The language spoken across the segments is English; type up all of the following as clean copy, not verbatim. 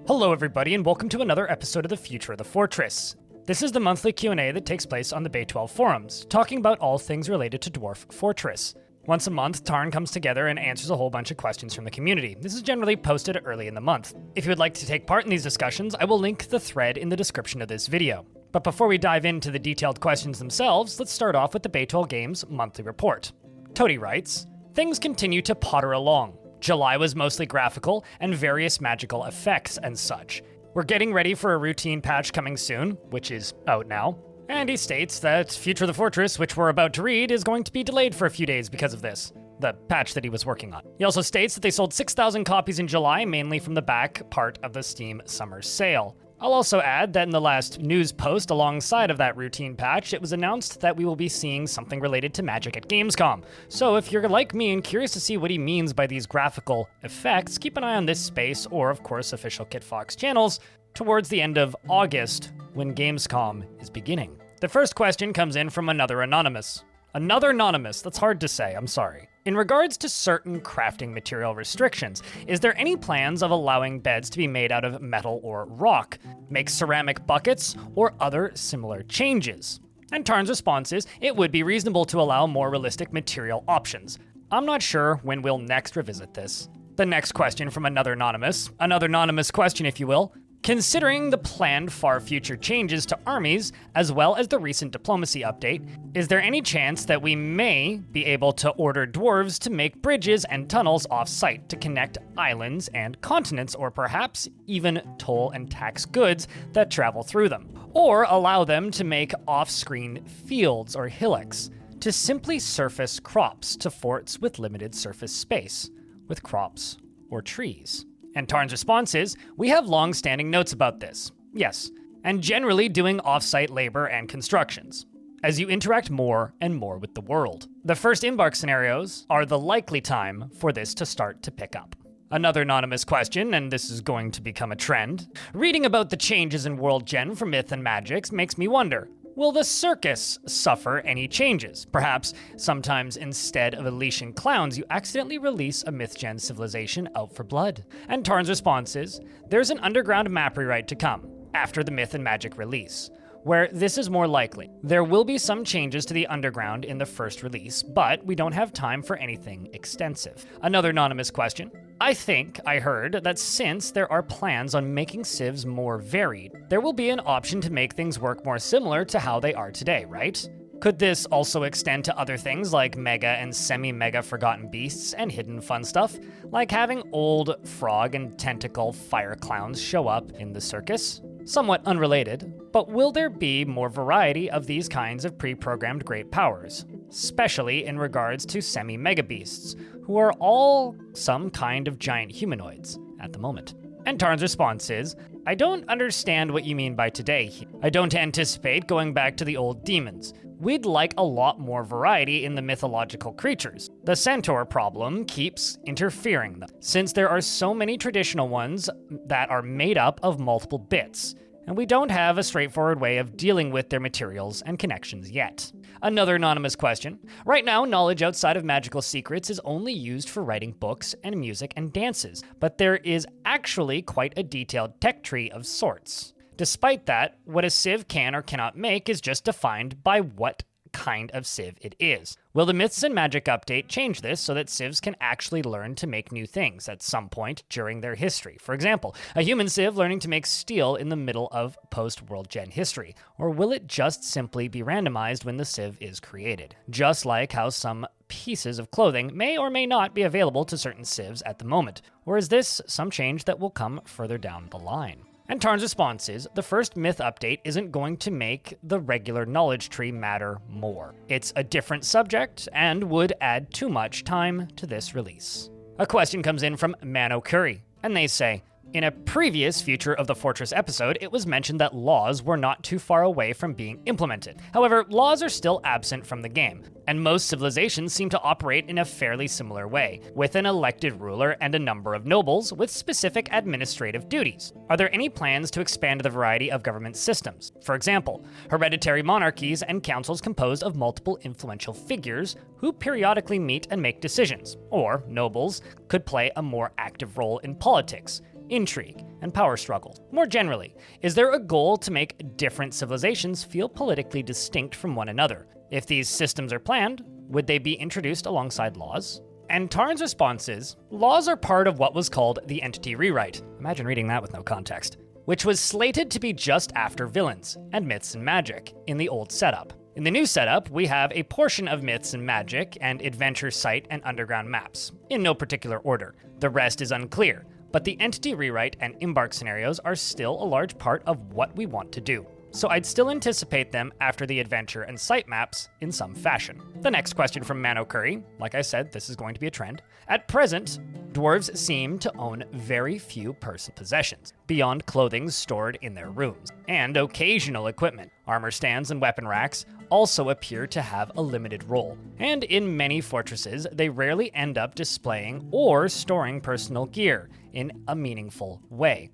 Hello everybody, and welcome to another episode of The Future of the Fortress. This is the monthly Q&A that takes place on the Bay 12 forums, talking about all things related to Dwarf Fortress. Once a month, Tarn comes together and answers a whole bunch of questions from the community. This is generally posted early in the month. If you would like to take part in these discussions, I will link the thread in the description of this video. But before we dive into the detailed questions themselves, let's start off with the Bay 12 Games monthly report. Toady writes, "Things continue to potter along. July was mostly graphical and various magical effects and such. We're getting ready for a routine patch coming soon, which is out now. And he states that Future of the Fortress, which we're about to read, is going to be delayed for a few days because of this, the patch that he was working on. He also states that they sold 6,000 copies in July, mainly from the back part of the Steam Summer Sale. I'll also add that in the last news post alongside of that routine patch, it was announced that we will be seeing something related to magic at Gamescom. So if you're like me and curious to see what he means by these graphical effects, keep an eye on this space or, of course, official KitFox channels towards the end of August when Gamescom is beginning. The first question comes in from another anonymous. Another anonymous, that's hard to say, I'm sorry. In regards to certain crafting material restrictions, is there any plans of allowing beds to be made out of metal or rock, make ceramic buckets, or other similar changes? And Tarn's response is, it would be reasonable to allow more realistic material options. I'm not sure when we'll next revisit this. The next question from another anonymous question if you will. Considering the planned far future changes to armies, as well as the recent diplomacy update, is there any chance that we may be able to order dwarves to make bridges and tunnels off-site to connect islands and continents, or perhaps even toll and tax goods that travel through them? Or allow them to make off-screen fields or hillocks to simply surface crops to forts with limited surface space, with crops or trees? And Tarn's response is, we have long-standing notes about this, yes, and generally doing off-site labor and constructions, as you interact more and more with the world. The first embark scenarios are the likely time for this to start to pick up. Another anonymous question, and this is going to become a trend. Reading about the changes in World Gen for Myth and Magics makes me wonder, will the circus suffer any changes? Perhaps sometimes instead of unleashing clowns, you accidentally release a myth-gen civilization out for blood. And Tarn's response is, there's an underground map rewrite to come after the Myth and Magic release, where this is more likely. There will be some changes to the underground in the first release, but we don't have time for anything extensive. Another anonymous question. I think I heard that since there are plans on making civs more varied, there will be an option to make things work more similar to how they are today, right? Could this also extend to other things like mega and semi-mega forgotten beasts and hidden fun stuff, like having old frog and tentacle fire clowns show up in the circus? Somewhat unrelated, but will there be more variety of these kinds of pre-programmed great powers, especially in regards to semi-mega beasts, who are all some kind of giant humanoids at the moment? And Tarn's response is, I don't understand what you mean by today. I don't anticipate going back to the old demons. We'd like a lot more variety in the mythological creatures. The centaur problem keeps interfering them, since there are so many traditional ones that are made up of multiple bits, and we don't have a straightforward way of dealing with their materials and connections yet. Another anonymous question. Right now, knowledge outside of magical secrets is only used for writing books and music and dances, but there is actually quite a detailed tech tree of sorts. Despite that, what a civ can or cannot make is just defined by what kind of civ it is. Will the Myths and Magic update change this so that civs can actually learn to make new things at some point during their history? For example, a human civ learning to make steel in the middle of post-World Gen history, or will it just simply be randomized when the civ is created? Just like how some pieces of clothing may or may not be available to certain civs at the moment, or is this some change that will come further down the line? And Tarn's response is, the first myth update isn't going to make the regular knowledge tree matter more. It's a different subject and would add too much time to this release. A question comes in from Mano Curry, and they say, In a previous Future of the Fortress episode, it was mentioned that laws were not too far away from being implemented. However, laws are still absent from the game, and most civilizations seem to operate in a fairly similar way, with an elected ruler and a number of nobles with specific administrative duties. Are there any plans to expand the variety of government systems? For example, hereditary monarchies and councils composed of multiple influential figures who periodically meet and make decisions, or nobles could play a more active role in politics, intrigue, and power struggle. More generally, is there a goal to make different civilizations feel politically distinct from one another? If these systems are planned, would they be introduced alongside laws? And Tarns' response is, laws are part of what was called the entity rewrite. Imagine reading that with no context. Which was slated to be just after villains and myths and magic in the old setup. In the new setup, we have a portion of myths and magic and adventure site and underground maps, in no particular order. The rest is unclear, but the entity rewrite and embark scenarios are still a large part of what we want to do. So I'd still anticipate them after the adventure and site maps in some fashion. The next question from Mano Curry, like I said, this is going to be a trend. At present, dwarves seem to own very few personal possessions, beyond clothing stored in their rooms, and occasional equipment. Armor stands and weapon racks also appear to have a limited role, and in many fortresses, they rarely end up displaying or storing personal gear in a meaningful way.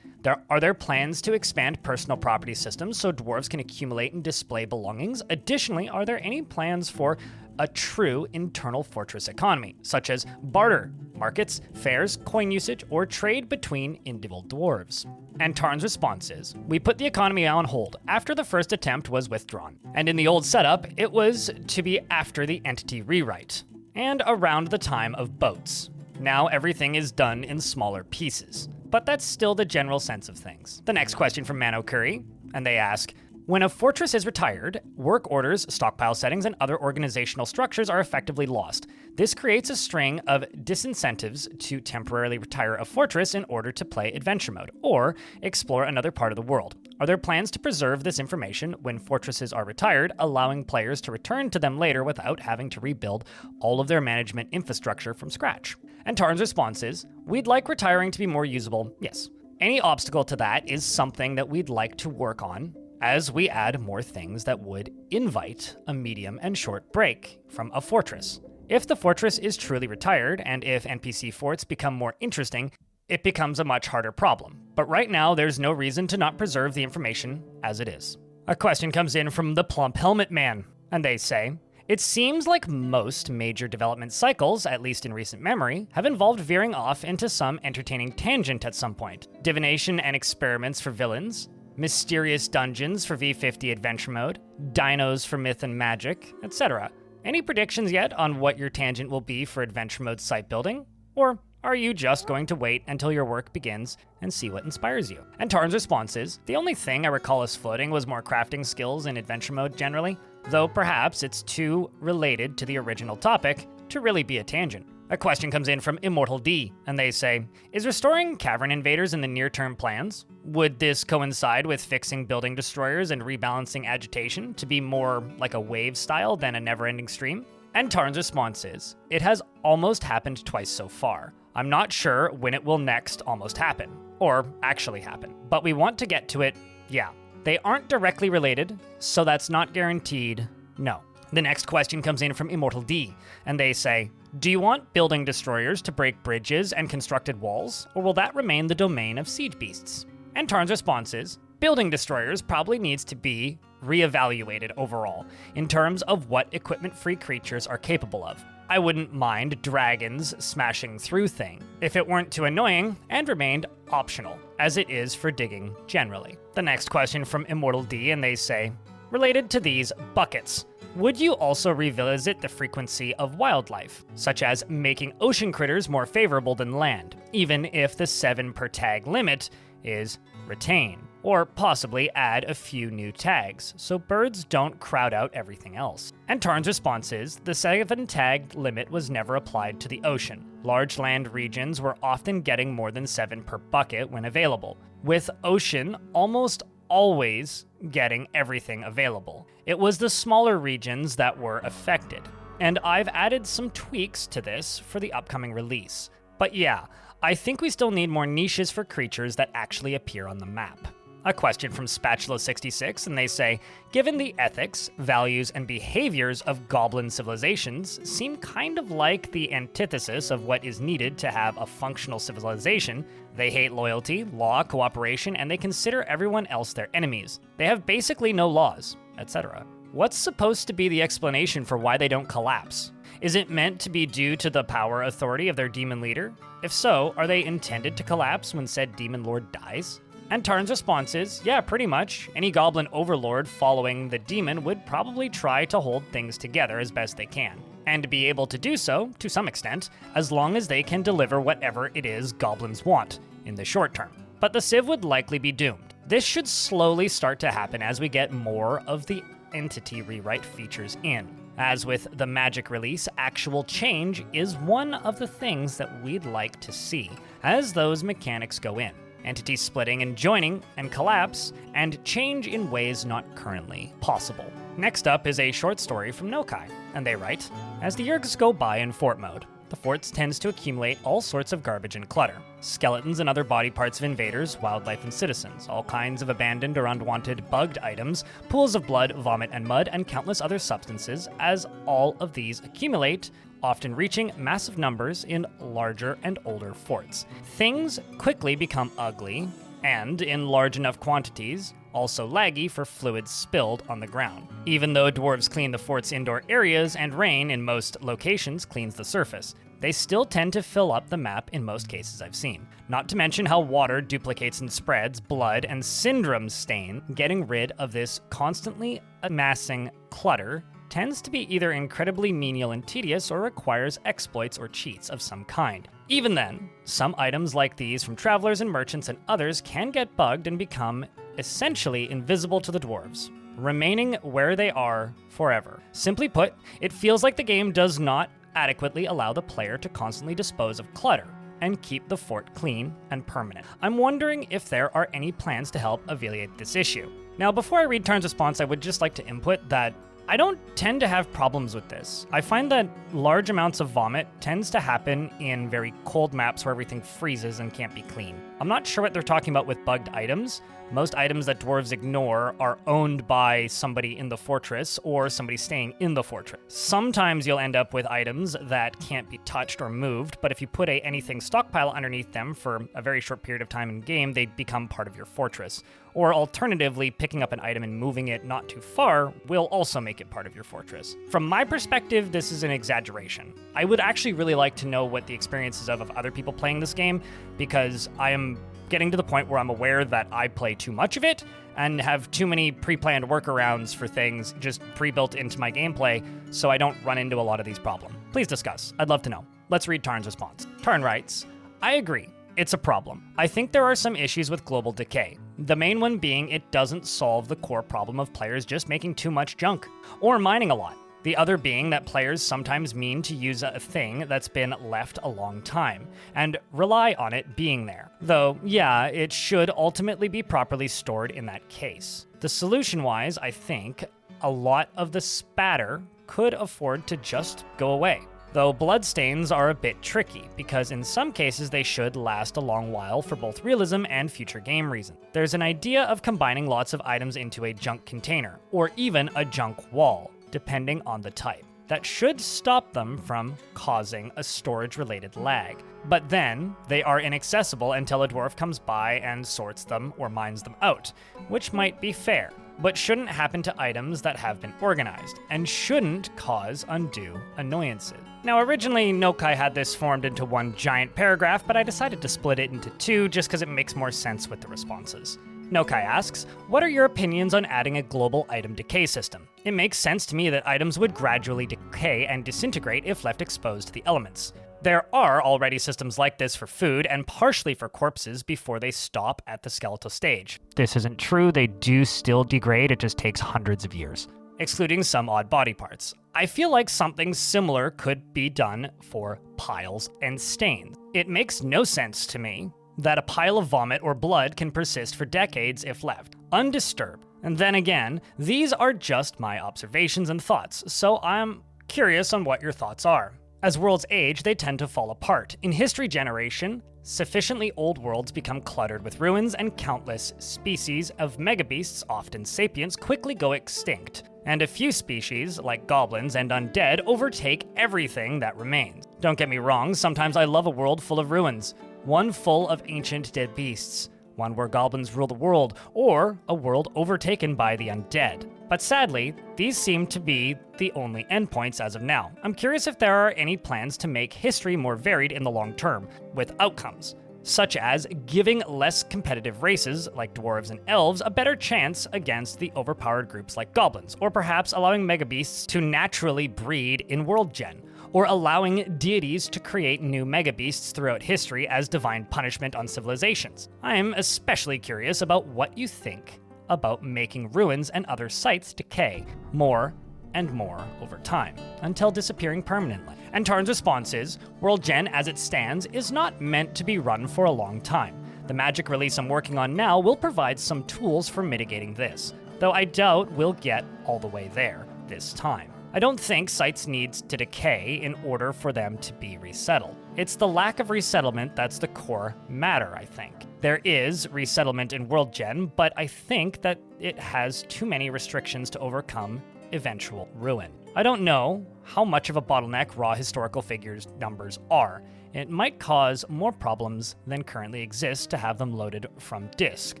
Are there plans to expand personal property systems so dwarves can accumulate and display belongings? Additionally, are there any plans for a true internal fortress economy, such as barter, markets, fairs, coin usage, or trade between individual dwarves? And Tarn's response is, we put the economy on hold after the first attempt was withdrawn. And in the old setup, it was to be after the entity rewrite, and around the time of boats. Now everything is done in smaller pieces. But that's still the general sense of things. The next question from Mano Curry, and they ask, when a fortress is retired, work orders, stockpile settings, and other organizational structures are effectively lost. This creates a string of disincentives to temporarily retire a fortress in order to play adventure mode, or explore another part of the world. Are there plans to preserve this information when fortresses are retired, allowing players to return to them later without having to rebuild all of their management infrastructure from scratch? And Tarn's response is, we'd like retiring to be more usable, yes. Any obstacle to that is something that we'd like to work on as we add more things that would invite a medium and short break from a fortress. If the fortress is truly retired, and if NPC forts become more interesting, it becomes a much harder problem. But right now, there's no reason to not preserve the information as it is. A question comes in from the Plump Helmet Man, and they say, it seems like most major development cycles, at least in recent memory, have involved veering off into some entertaining tangent at some point. Divination and experiments for villains, mysterious dungeons for V50 adventure mode, dinos for myth and magic, etc. Any predictions yet on what your tangent will be for adventure mode site building? Or are you just going to wait until your work begins and see what inspires you? And Tarn's response is, the only thing I recall us floating was more crafting skills in adventure mode generally, though perhaps it's too related to the original topic to really be a tangent. A question comes in from Immortal D, and they say, is restoring cavern invaders in the near-term plans? Would this coincide with fixing building destroyers and rebalancing agitation to be more like a wave style than a never-ending stream? And Tarn's response is, it has almost happened twice so far. I'm not sure when it will next almost happen, or actually happen, but we want to get to it, yeah. They aren't directly related, so that's not guaranteed, no. The next question comes in from Immortal D, and they say, do you want building destroyers to break bridges and constructed walls, or will that remain the domain of siege beasts? And Tarn's response is, building destroyers probably needs to be reevaluated overall, in terms of what equipment-free creatures are capable of. I wouldn't mind dragons smashing through things, if it weren't too annoying and remained optional, as it is for digging generally. The next question from Immortal D, and they say, related to these buckets, would you also revisit the frequency of wildlife, such as making ocean critters more favorable than land, even if the 7 per tag limit is retained? Or possibly add a few new tags, so birds don't crowd out everything else. And Tarn's response is, the 7 tag limit was never applied to the ocean. Large land regions were often getting more than 7 per bucket when available, with ocean almost always getting everything available. It was the smaller regions that were affected, and I've added some tweaks to this for the upcoming release. But yeah, I think we still need more niches for creatures that actually appear on the map. A question from Spatula66, and they say, given the ethics, values, and behaviors of goblin civilizations seem kind of like the antithesis of what is needed to have a functional civilization. They hate loyalty, law, cooperation, and they consider everyone else their enemies. They have basically no laws, etc. What's supposed to be the explanation for why they don't collapse? Is it meant to be due to the power authority of their demon leader? If so, are they intended to collapse when said demon lord dies? And Tarns' response is, yeah, pretty much. Any goblin overlord following the demon would probably try to hold things together as best they can, and be able to do so, to some extent, as long as they can deliver whatever it is goblins want, in the short term. But the Civ would likely be doomed. This should slowly start to happen as we get more of the entity rewrite features in. As with the Magic release, actual change is one of the things that we'd like to see, as those mechanics go in. Entity splitting and joining and collapse, and change in ways not currently possible. Next up is a short story from Nokai, and they write, as the years go by in fort mode, the forts tends to accumulate all sorts of garbage and clutter. Skeletons and other body parts of invaders, wildlife, and citizens, all kinds of abandoned or unwanted bugged items, pools of blood, vomit, and mud, and countless other substances, as all of these accumulate, often reaching massive numbers in larger and older forts. Things quickly become ugly, and in large enough quantities, also laggy for fluids spilled on the ground. Even though dwarves clean the fort's indoor areas and rain in most locations cleans the surface, they still tend to fill up the map in most cases I've seen. Not to mention how water duplicates and spreads, blood and syndrome stain. Getting rid of this constantly amassing clutter tends to be either incredibly menial and tedious or requires exploits or cheats of some kind. Even then, some items like these from travelers and merchants and others can get bugged and become essentially invisible to the dwarves, remaining where they are forever. Simply put, it feels like the game does not adequately allow the player to constantly dispose of clutter and keep the fort clean and permanent. I'm wondering if there are any plans to help alleviate this issue. Now, before I read Tarns' response, I would just like to input that I don't tend to have problems with this. I find that large amounts of vomit tends to happen in very cold maps where everything freezes and can't be clean. I'm not sure what they're talking about with bugged items. Most items that dwarves ignore are owned by somebody in the fortress or somebody staying in the fortress. Sometimes you'll end up with items that can't be touched or moved, but if you put anything stockpile underneath them for a very short period of time in game, they become part of your fortress. Or alternatively, picking up an item and moving it not too far will also make it part of your fortress. From my perspective, this is an exaggeration. I would actually really like to know what the experience is of other people playing this game, because I am getting to the point where I'm aware that I play too much of it and have too many pre-planned workarounds for things just pre-built into my gameplay so I don't run into a lot of these problems. Please discuss. I'd love to know. Let's read Tarn's response. Tarn writes, I agree. It's a problem. I think there are some issues with global decay. The main one being it doesn't solve the core problem of players just making too much junk or mining a lot. The other being that players sometimes mean to use a thing that's been left a long time and rely on it being there. Though, yeah, it should ultimately be properly stored in that case. The solution-wise, I think a lot of the spatter could afford to just go away. Though bloodstains are a bit tricky, because in some cases they should last a long while for both realism and future game reasons. There's an idea of combining lots of items into a junk container, or even a junk wall, depending on the type. That should stop them from causing a storage-related lag. But then, they are inaccessible until a dwarf comes by and sorts them or mines them out, which might be fair, but shouldn't happen to items that have been organized, and shouldn't cause undue annoyances. Now, originally, Nokai had this formed into one giant paragraph, but I decided to split it into two just because it makes more sense with the responses. Nokai asks, what are your opinions on adding a global item decay system? It makes sense to me that items would gradually decay and disintegrate if left exposed to the elements. There are already systems like this for food and partially for corpses before they stop at the skeletal stage. This isn't true, they do still degrade, it just takes hundreds of years. Excluding some odd body parts. I feel like something similar could be done for piles and stains. It makes no sense to me that a pile of vomit or blood can persist for decades if left undisturbed. And then again, these are just my observations and thoughts, so I'm curious on what your thoughts are. As worlds age, they tend to fall apart. In history generation, sufficiently old worlds become cluttered with ruins, and countless species of megabeasts, often sapients, quickly go extinct. And a few species, like goblins and undead, overtake everything that remains. Don't get me wrong, sometimes I love a world full of ruins. One full of ancient dead beasts. One where goblins rule the world, or a world overtaken by the undead. But sadly, these seem to be the only endpoints as of now. I'm curious if there are any plans to make history more varied in the long term, with outcomes, such as giving less competitive races, like dwarves and elves, a better chance against the overpowered groups like goblins, or perhaps allowing megabeasts to naturally breed in world gen, or allowing deities to create new megabeasts throughout history as divine punishment on civilizations. I am especially curious about what you think about making ruins and other sites decay more and more over time, until disappearing permanently. And Tarn's response is, World Gen as it stands is not meant to be run for a long time. The magic release I'm working on now will provide some tools for mitigating this, though I doubt we'll get all the way there this time. I don't think sites need to decay in order for them to be resettled. It's the lack of resettlement that's the core matter, I think. There is resettlement in World Gen, but I think that it has too many restrictions to overcome eventual ruin. I don't know how much of a bottleneck raw historical figures numbers are. It might cause more problems than currently exist to have them loaded from disk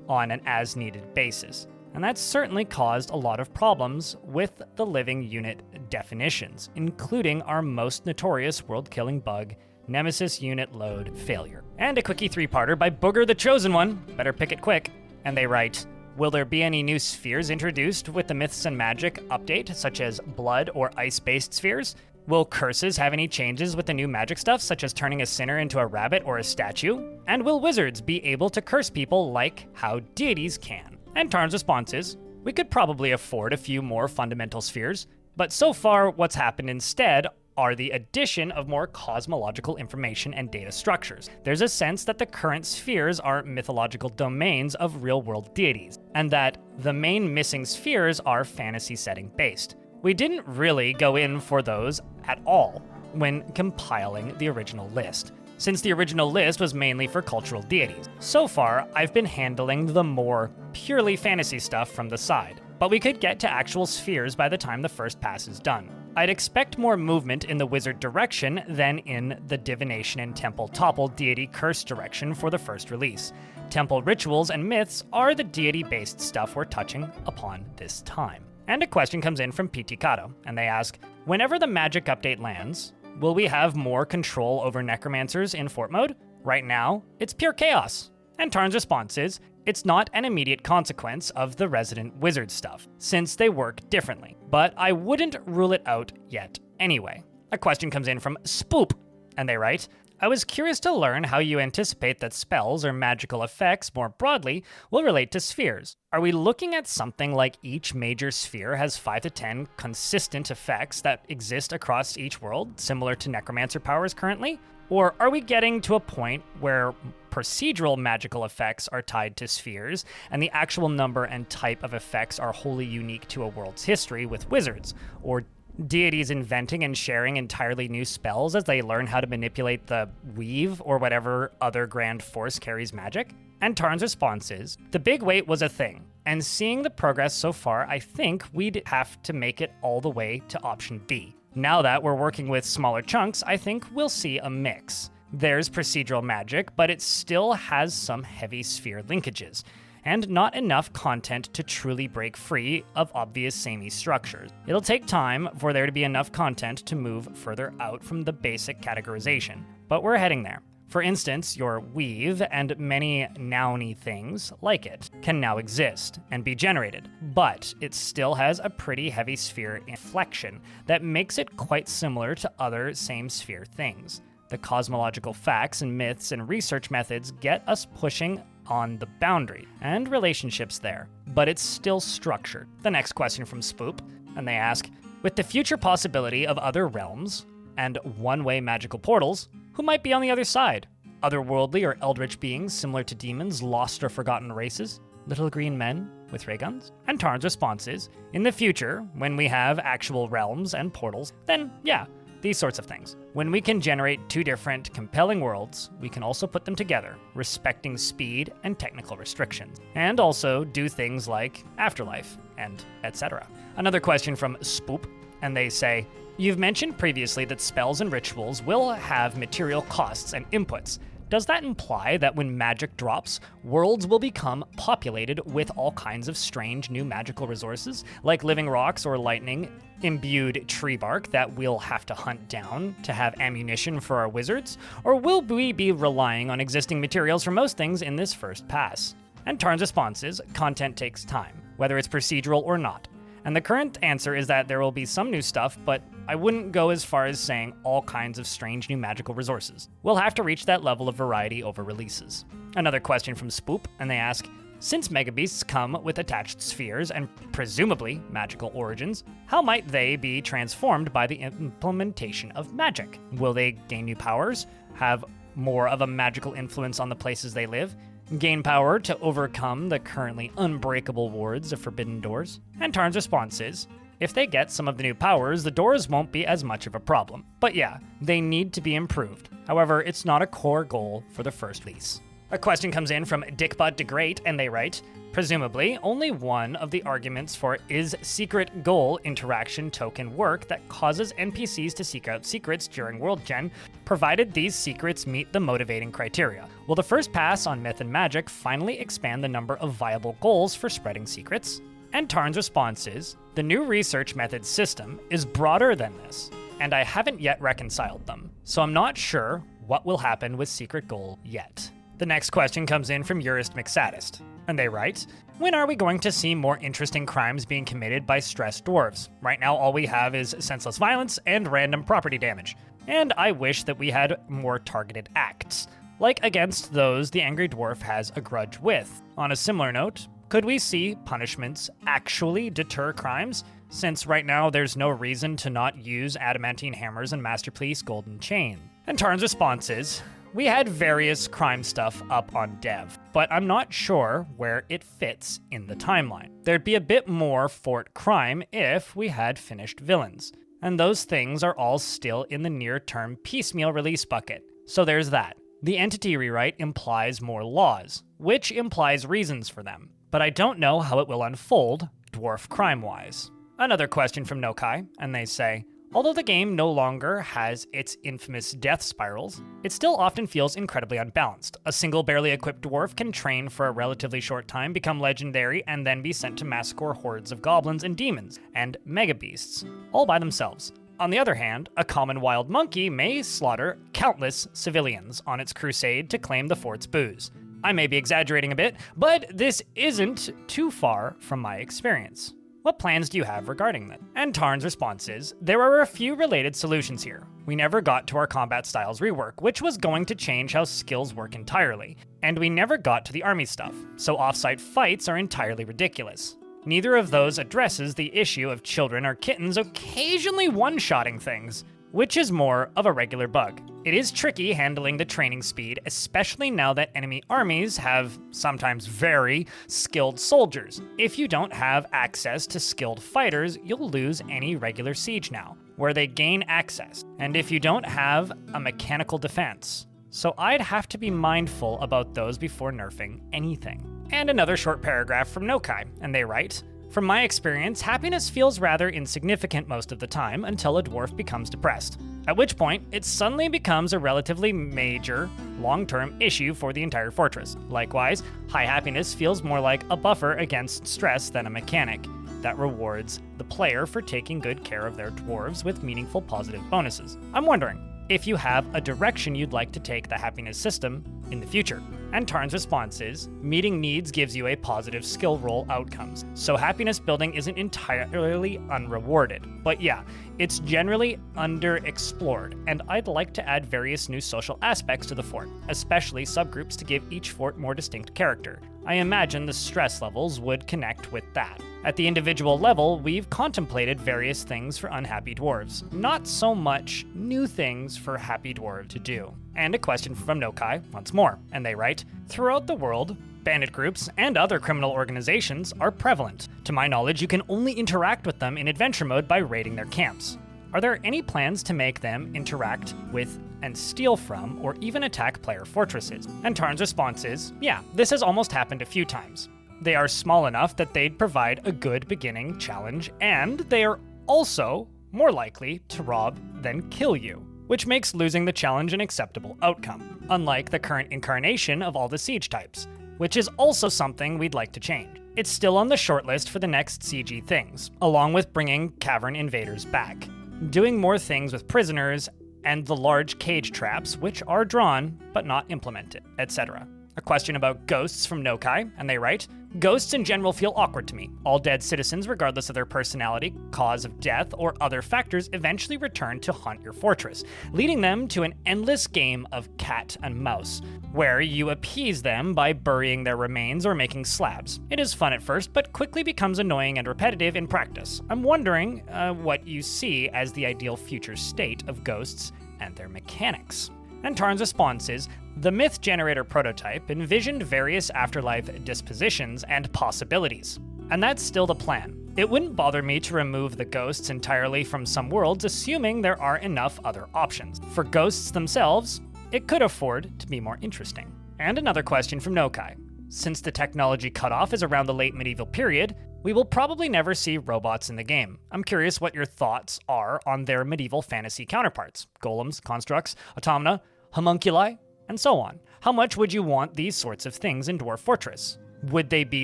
on an as-needed basis. And that's certainly caused a lot of problems with the living unit definitions, including our most notorious world-killing bug, Nemesis unit load failure. And a quickie three-parter by Booger the Chosen One, better pick it quick. And they write, will there be any new spheres introduced with the Myths and Magic update, such as blood or ice-based spheres? Will curses have any changes with the new magic stuff, such as turning a sinner into a rabbit or a statue? And will wizards be able to curse people like how deities can? And Tarn's response is, we could probably afford a few more fundamental spheres, but so far what's happened instead are the addition of more cosmological information and data structures. There's a sense that the current spheres are mythological domains of real-world deities, and that the main missing spheres are fantasy setting based. We didn't really go in for those at all when compiling the original list, since the original list was mainly for cultural deities. So far, I've been handling the more purely fantasy stuff from the side, but we could get to actual spheres by the time the first pass is done. I'd expect more movement in the wizard direction than in the divination and temple topple deity curse direction for the first release. Temple rituals and myths are the deity-based stuff we're touching upon this time. And a question comes in from PT Kato, and they ask, whenever the magic update lands, will we have more control over necromancers in fort mode? Right now, it's pure chaos. And Tarn's response is, it's not an immediate consequence of the resident wizard stuff, since they work differently, but I wouldn't rule it out yet anyway. A question comes in from Spoop, and they write, I was curious to learn how you anticipate that spells or magical effects more broadly will relate to spheres. Are we looking at something like each major sphere has 5 to 10 consistent effects that exist across each world, similar to necromancer powers currently? Or are we getting to a point where procedural magical effects are tied to spheres, and the actual number and type of effects are wholly unique to a world's history with wizards, or deities inventing and sharing entirely new spells as they learn how to manipulate the weave or whatever other grand force carries magic? And Tarn's response is, the big wait was a thing, and seeing the progress so far, I think we'd have to make it all the way to option B. Now that we're working with smaller chunks, I think we'll see a mix. There's procedural magic, but it still has some heavy sphere linkages, and not enough content to truly break free of obvious samey structures. It'll take time for there to be enough content to move further out from the basic categorization, but we're heading there. For instance, your weave and many nouny things like it can now exist and be generated, but it still has a pretty heavy sphere inflection that makes it quite similar to other same sphere things. The cosmological facts and myths and research methods get us pushing on the boundary and relationships there, but it's still structured. The next question from Spoop, and they ask, with the future possibility of other realms and one-way magical portals, who might be on the other side? Otherworldly or eldritch beings similar to demons, lost or forgotten races? Little green men with ray guns? And Tarn's response is, in the future, when we have actual realms and portals, then yeah, these sorts of things. When we can generate two different compelling worlds, we can also put them together, respecting speed and technical restrictions, and also do things like afterlife and etc. Another question from Spoop, and they say, you've mentioned previously that spells and rituals will have material costs and inputs. Does that imply that when magic drops, worlds will become populated with all kinds of strange new magical resources, like living rocks or lightning-imbued tree bark that we'll have to hunt down to have ammunition for our wizards? Or will we be relying on existing materials for most things in this first pass? And Tarn's response is, content takes time, whether it's procedural or not. And the current answer is that there will be some new stuff, but I wouldn't go as far as saying all kinds of strange new magical resources. We'll have to reach that level of variety over releases. Another question from Spoop, and they ask, since megabeasts come with attached spheres and presumably magical origins, how might they be transformed by the implementation of magic? Will they gain new powers, have more of a magical influence on the places they live, gain power to overcome the currently unbreakable wards of forbidden doors? And Tarn's response is, if they get some of the new powers, the doors won't be as much of a problem. But yeah, they need to be improved. However, it's not a core goal for the first release. A question comes in from Dickbutt the Great, and they write, presumably, only one of the arguments for is secret goal interaction token work that causes NPCs to seek out secrets during World Gen, provided these secrets meet the motivating criteria. Will the first pass on Myth and Magic finally expand the number of viable goals for spreading secrets? And Tarn's response is, the new research method system is broader than this, and I haven't yet reconciled them, so I'm not sure what will happen with secret goal yet. The next question comes in from Urist McSaddist, and they write, when are we going to see more interesting crimes being committed by stressed dwarves? Right now all we have is senseless violence and random property damage, and I wish that we had more targeted acts, like against those the angry dwarf has a grudge with. On a similar note, could we see punishments actually deter crimes, since right now there's no reason to not use adamantine hammers and Masterpiece Golden Chain? And Tarn's response is, we had various crime stuff up on dev, but I'm not sure where it fits in the timeline. There'd be a bit more fort crime if we had finished villains, and those things are all still in the near-term piecemeal release bucket. So there's that. The entity rewrite implies more laws, which implies reasons for them, but I don't know how it will unfold, dwarf crime-wise. Another question from Nokai, and they say, although the game no longer has its infamous death spirals, it still often feels incredibly unbalanced. A single barely equipped dwarf can train for a relatively short time, become legendary, and then be sent to massacre hordes of goblins and demons, and megabeasts, all by themselves. On the other hand, a common wild monkey may slaughter countless civilians on its crusade to claim the fort's booze. I may be exaggerating a bit, but this isn't too far from my experience. What plans do you have regarding that? And Tarn's response is, there are a few related solutions here. We never got to our combat styles rework, which was going to change how skills work entirely. And we never got to the army stuff, so offsite fights are entirely ridiculous. Neither of those addresses the issue of children or kittens occasionally one-shotting things, which is more of a regular bug. It is tricky handling the training speed, especially now that enemy armies have sometimes very skilled soldiers. If you don't have access to skilled fighters, you'll lose any regular siege now, where they gain access, and if you don't have a mechanical defense. So I'd have to be mindful about those before nerfing anything. And another short paragraph from Nokai, and they write, from my experience, happiness feels rather insignificant most of the time until a dwarf becomes depressed, at which point it suddenly becomes a relatively major, long-term issue for the entire fortress. Likewise, high happiness feels more like a buffer against stress than a mechanic that rewards the player for taking good care of their dwarves with meaningful positive bonuses. I'm wondering if you have a direction you'd like to take the happiness system in the future. And Tarn's response is, meeting needs gives you a positive skill roll outcomes, so happiness building isn't entirely unrewarded. But yeah, it's generally underexplored, and I'd like to add various new social aspects to the fort, especially subgroups to give each fort more distinct character. I imagine the stress levels would connect with that. At the individual level, we've contemplated various things for unhappy dwarves, not so much new things for happy dwarves to do. And a question from Nokai once more, and they write, throughout the world, bandit groups and other criminal organizations are prevalent. To my knowledge, you can only interact with them in adventure mode by raiding their camps. Are there any plans to make them interact with and steal from, or even attack player fortresses? And Tarns' response is, yeah, this has almost happened a few times. They are small enough that they'd provide a good beginning challenge, and they are also more likely to rob than kill you, which makes losing the challenge an acceptable outcome, unlike the current incarnation of all the siege types, which is also something we'd like to change. It's still on the shortlist for the next CG things, along with bringing Cavern Invaders back, doing more things with prisoners, and the large cage traps, which are drawn but not implemented, etc. A question about ghosts from Nokai, and they write, "Ghosts in general feel awkward to me. All dead citizens, regardless of their personality, cause of death, or other factors, eventually return to haunt your fortress, leading them to an endless game of cat and mouse, where you appease them by burying their remains or making slabs. It is fun at first, but quickly becomes annoying and repetitive in practice. I'm wondering what you see as the ideal future state of ghosts and their mechanics." And Tarns' response is, "The myth generator prototype envisioned various afterlife dispositions and possibilities. And that's still the plan. It wouldn't bother me to remove the ghosts entirely from some worlds, assuming there are enough other options. For ghosts themselves, it could afford to be more interesting." And another question from Nokai. Since the technology cutoff is around the late medieval period, we will probably never see robots in the game. I'm curious what your thoughts are on their medieval fantasy counterparts. Golems, constructs, automata, homunculi, and so on. How much would you want these sorts of things in Dwarf Fortress? Would they be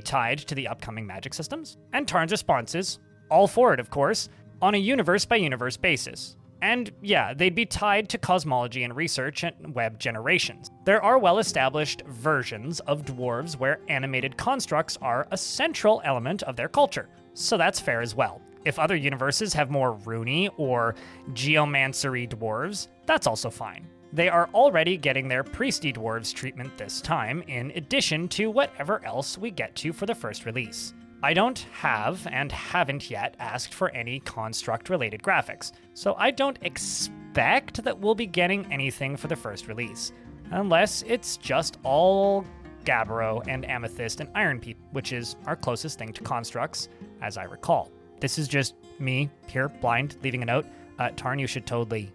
tied to the upcoming magic systems? And Tarns' response is, all for it, of course, on a universe-by-universe basis. And yeah, they'd be tied to cosmology and research and web generations. There are well-established versions of dwarves where animated constructs are a central element of their culture, so that's fair as well. If other universes have more rune or geomancery dwarves, that's also fine. They are already getting their priesty dwarves treatment this time, in addition to whatever else we get to for the first release. I don't have and haven't yet asked for any construct-related graphics, so I don't expect that we'll be getting anything for the first release, unless it's just all Gabbro and Amethyst and Iron People, which is our closest thing to constructs, as I recall. This is just me here, blind, leaving a note. Tarn, you should totally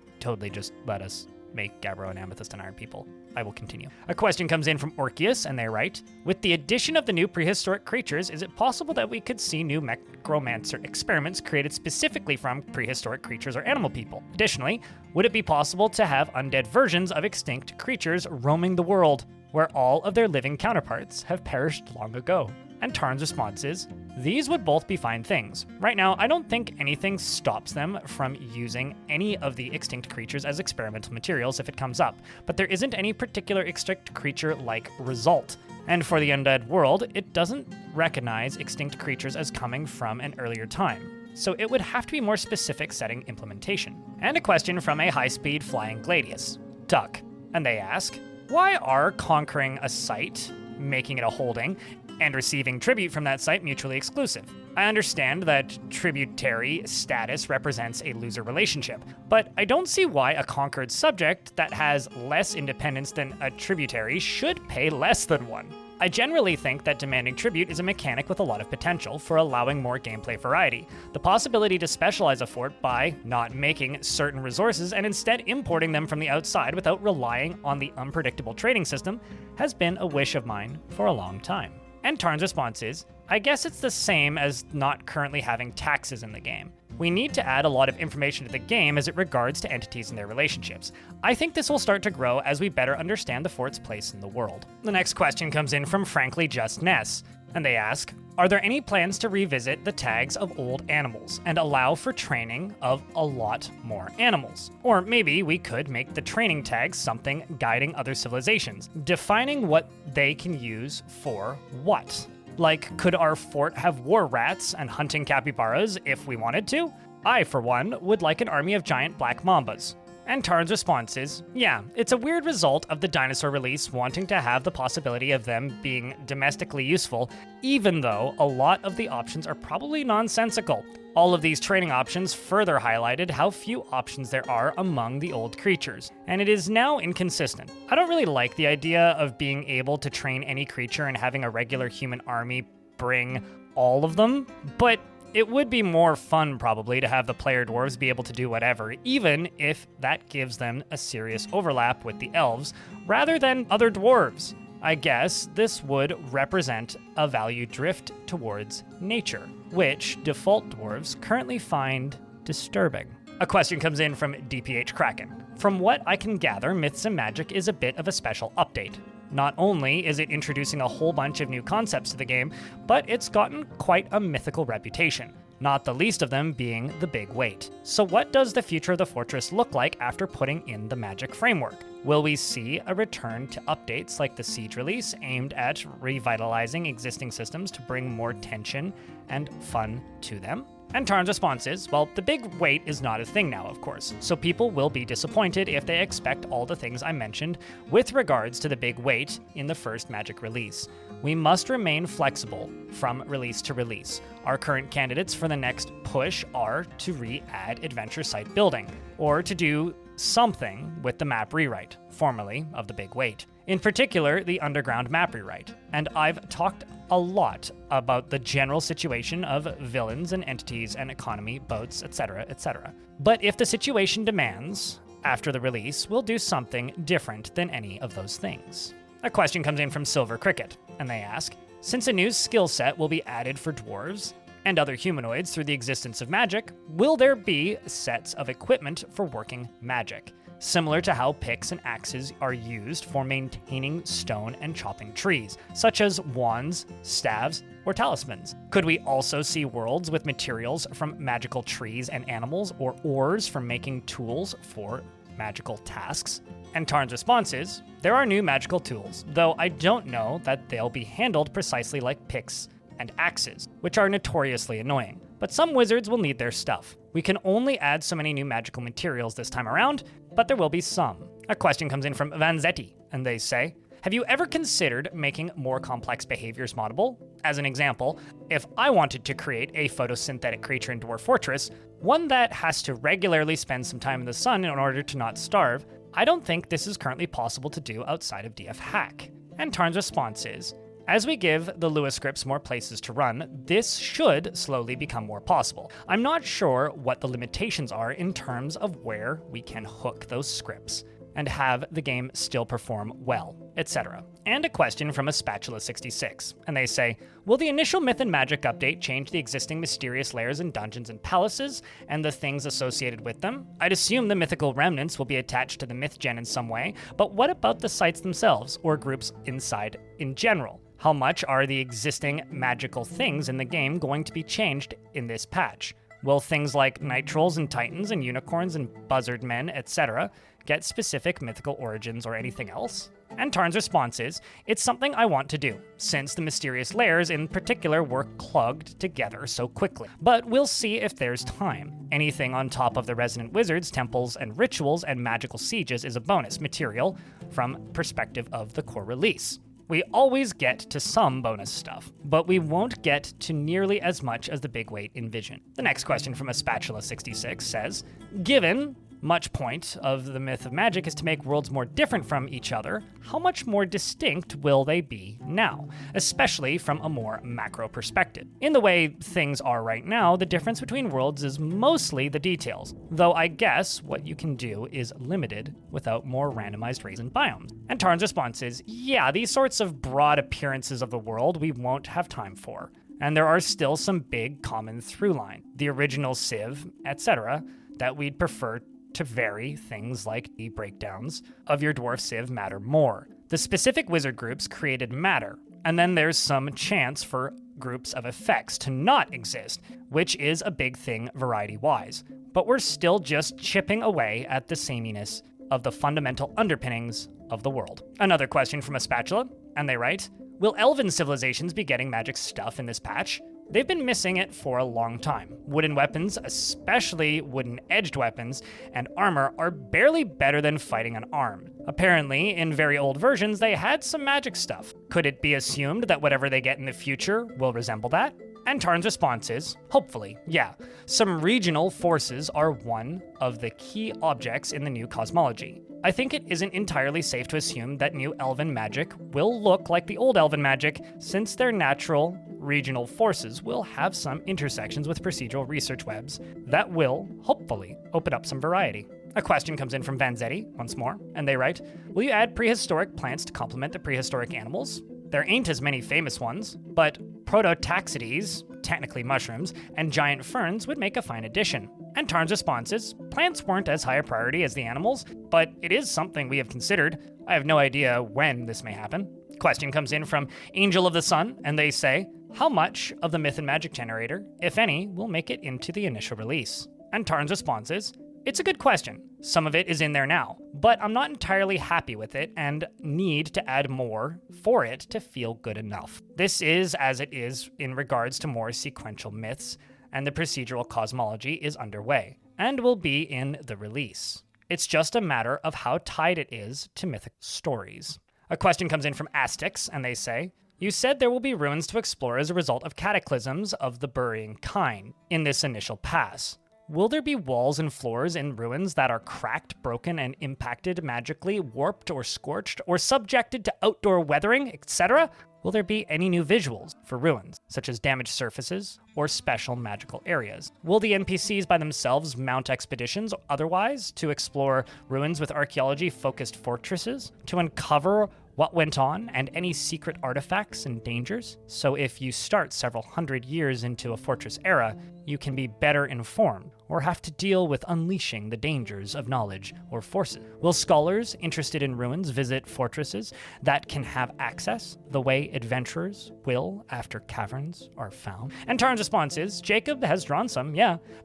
just let us make Gabbro and Amethyst and Iron People. I will continue. A question comes in from Orpheus, and they write, "With the addition of the new prehistoric creatures, is it possible that we could see new necromancer experiments created specifically from prehistoric creatures or animal people? Additionally, would it be possible to have undead versions of extinct creatures roaming the world, where all of their living counterparts have perished long ago?" And Tarn's response is, "These would both be fine things. Right now, I don't think anything stops them from using any of the extinct creatures as experimental materials if it comes up, but there isn't any particular extinct creature-like result. And for the undead world, it doesn't recognize extinct creatures as coming from an earlier time. So it would have to be more specific setting implementation." And a question from a high-speed flying Gladius, Duck, and they ask, "Why are conquering a site, making it a holding, and receiving tribute from that site mutually exclusive? I understand that tributary status represents a loser relationship, but I don't see why a conquered subject that has less independence than a tributary should pay less than one. I generally think that demanding tribute is a mechanic with a lot of potential for allowing more gameplay variety. The possibility to specialize a fort by not making certain resources and instead importing them from the outside without relying on the unpredictable trading system has been a wish of mine for a long time." And Tarn's response is, "I guess it's the same as not currently having taxes in the game. We need to add a lot of information to the game as it regards to entities and their relationships. I think this will start to grow as we better understand the fort's place in the world." The next question comes in from Frankly Just Ness, and they ask, "Are there any plans to revisit the tags of old animals and allow for training of a lot more animals? Or maybe we could make the training tags something guiding other civilizations, defining what they can use for what? Like, could our fort have war rats and hunting capybaras if we wanted to? I, for one, would like an army of giant black mambas." And Tarn's response is, "Yeah, it's a weird result of the dinosaur release wanting to have the possibility of them being domestically useful, even though a lot of the options are probably nonsensical. All of these training options further highlighted how few options there are among the old creatures, and it is now inconsistent. I don't really like the idea of being able to train any creature and having a regular human army bring all of them, but It would be more fun, probably, to have the player dwarves be able to do whatever, even if that gives them a serious overlap with the elves, rather than other dwarves. I guess this would represent a value drift towards nature, which default dwarves currently find disturbing. A question comes in from DPH Kraken. From what I can gather, Myths and Magic is a bit of a special update. Not only is it introducing a whole bunch of new concepts to the game, but it's gotten quite a mythical reputation, not the least of them being the big weight. So what does the future of the fortress look like after putting in the Magic framework? Will we see a return to updates like the Siege release aimed at revitalizing existing systems to bring more tension and fun to them? And Tarn's response is, well, the big weight is not a thing now, of course, so people will be disappointed if they expect all the things I mentioned with regards to the big weight in the first Magic release. We must remain flexible from release to release. Our current candidates for the next push are to re-add adventure site building, or to do something with the map rewrite, formerly of the big weight. In particular, the underground map rewrite. And I've talked a lot about the general situation of villains and entities and economy, boats, etc., etc. But if the situation demands, after the release, we'll do something different than any of those things. A question comes in from Silver Cricket, and they ask, since a new skill set will be added for dwarves and other humanoids through the existence of magic, will there be sets of equipment for working magic? Similar to how picks and axes are used for maintaining stone and chopping trees, such as wands, staves, or talismans. Could we also see worlds with materials from magical trees and animals, or ores for making tools for magical tasks? And Tarn's response is, there are new magical tools, though I don't know that they'll be handled precisely like picks and axes, which are notoriously annoying. But some wizards will need their stuff. We can only add so many new magical materials this time around, but there will be some. A question comes in from Vanzetti, and they say, have you ever considered making more complex behaviors moddable? As an example, if I wanted to create a photosynthetic creature in Dwarf Fortress, one that has to regularly spend some time in the sun in order to not starve, I don't think this is currently possible to do outside of DF Hack. And Tarn's response is, as we give the Lua scripts more places to run, this should slowly become more possible. I'm not sure what the limitations are in terms of where we can hook those scripts and have the game still perform well, etc. And a question from a Spatula66, and they say, will the initial Myth and Magic update change the existing mysterious lairs and dungeons and palaces and the things associated with them? I'd assume the mythical remnants will be attached to the myth gen in some way, but what about the sites themselves, or groups inside in general? How much are the existing magical things in the game going to be changed in this patch? Will things like night trolls and titans and unicorns and buzzard men, etc., get specific mythical origins or anything else? And Tarn's response is, it's something I want to do, since the mysterious lairs in particular were clogged together so quickly. But we'll see if there's time. Anything on top of the Resident Wizards, temples, and rituals and magical sieges is a bonus material from perspective of the core release. We always get to some bonus stuff, but we won't get to nearly as much as the big weight envisioned. The next question from a Spatula66 says, given much point of the Myth of Magic is to make worlds more different from each other, how much more distinct will they be now, especially from a more macro perspective? In the way things are right now, the difference between worlds is mostly the details, though I guess what you can do is limited without more randomized rays and biomes. And Tarn's response is, yeah, these sorts of broad appearances of the world we won't have time for. And there are still some big common through line, the original Civ, etc., that we'd prefer to vary. Things like the breakdowns of your Dwarf Civ matter more. The specific wizard groups created matter, and then there's some chance for groups of effects to not exist, which is a big thing variety-wise. But we're still just chipping away at the sameness of the fundamental underpinnings of the world. Another question from a Spatula, and they write, will elven civilizations be getting magic stuff in this patch? They've been missing it for a long time. Wooden weapons, especially wooden-edged weapons, and armor are barely better than fighting unarmed. Apparently, in very old versions, they had some magic stuff. Could it be assumed that whatever they get in the future will resemble that? And Tarn's response is, hopefully, yeah. Some regional forces are one of the key objects in the new cosmology. I think it isn't entirely safe to assume that new elven magic will look like the old elven magic, since their natural regional forces will have some intersections with procedural research webs that will, hopefully, open up some variety. A question comes in from Vanzetti, once more, and they write, will you add prehistoric plants to complement the prehistoric animals? There ain't as many famous ones, but prototaxides, technically mushrooms, and giant ferns would make a fine addition. And Tarns' response is, plants weren't as high a priority as the animals, but it is something we have considered. I have no idea when this may happen. Question comes in from Angel of the Sun, and they say, how much of the Myth and Magic generator, if any, will make it into the initial release? And Tarns' response is, it's a good question. Some of it is in there now, but I'm not entirely happy with it and need to add more for it to feel good enough. This is as it is in regards to more sequential myths, and the procedural cosmology is underway, and will be in the release. It's just a matter of how tied it is to mythic stories. A question comes in from Aztecs, and they say, you said there will be ruins to explore as a result of cataclysms of the burying kind in this initial pass. Will there be walls and floors in ruins that are cracked, broken, and impacted magically, warped or scorched, or subjected to outdoor weathering, etc.? Will there be any new visuals for ruins, such as damaged surfaces or special magical areas? Will the NPCs by themselves mount expeditions or otherwise to explore ruins with archaeology-focused fortresses, to uncover what went on and any secret artifacts and dangers? So if you start several hundred years into a fortress era, you can be better informed or have to deal with unleashing the dangers of knowledge or forces. Will scholars interested in ruins visit fortresses that can have access the way adventurers will after caverns are found? And Tarn's response is, Jacob has drawn some,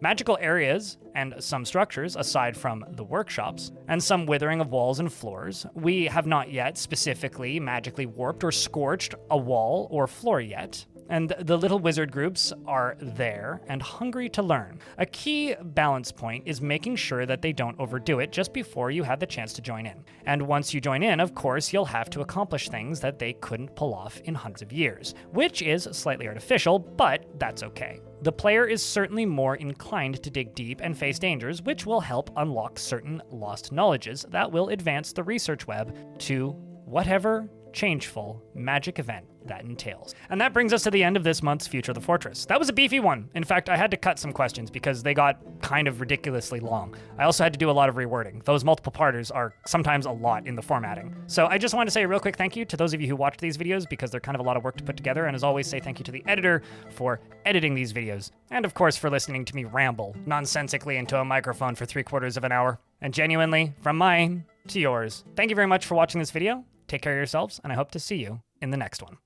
magical areas and some structures aside from the workshops, and some withering of walls and floors. We have not yet specifically magically warped or scorched a wall or floor yet, and the little wizard groups are there and hungry to learn. A key balance point is making sure that they don't overdo it just before you have the chance to join in. And once you join in, of course, you'll have to accomplish things that they couldn't pull off in hundreds of years, which is slightly artificial, but that's okay. The player is certainly more inclined to dig deep and face dangers, which will help unlock certain lost knowledges that will advance the research web to whatever changeful magic event that entails. And that brings us to the end of this month's Future of the Fortress. That was a beefy one. In fact, I had to cut some questions because they got kind of ridiculously long. I also had to do a lot of rewording. Those multiple parters are sometimes a lot in the formatting. So I just wanted to say a real quick thank you to those of you who watched these videos because they're kind of a lot of work to put together. And as always, say thank you to the editor for editing these videos. And of course, for listening to me ramble nonsensically into a microphone for 3/4 of an hour. And genuinely, from mine to yours, thank you very much for watching this video. Take care of yourselves, and I hope to see you in the next one.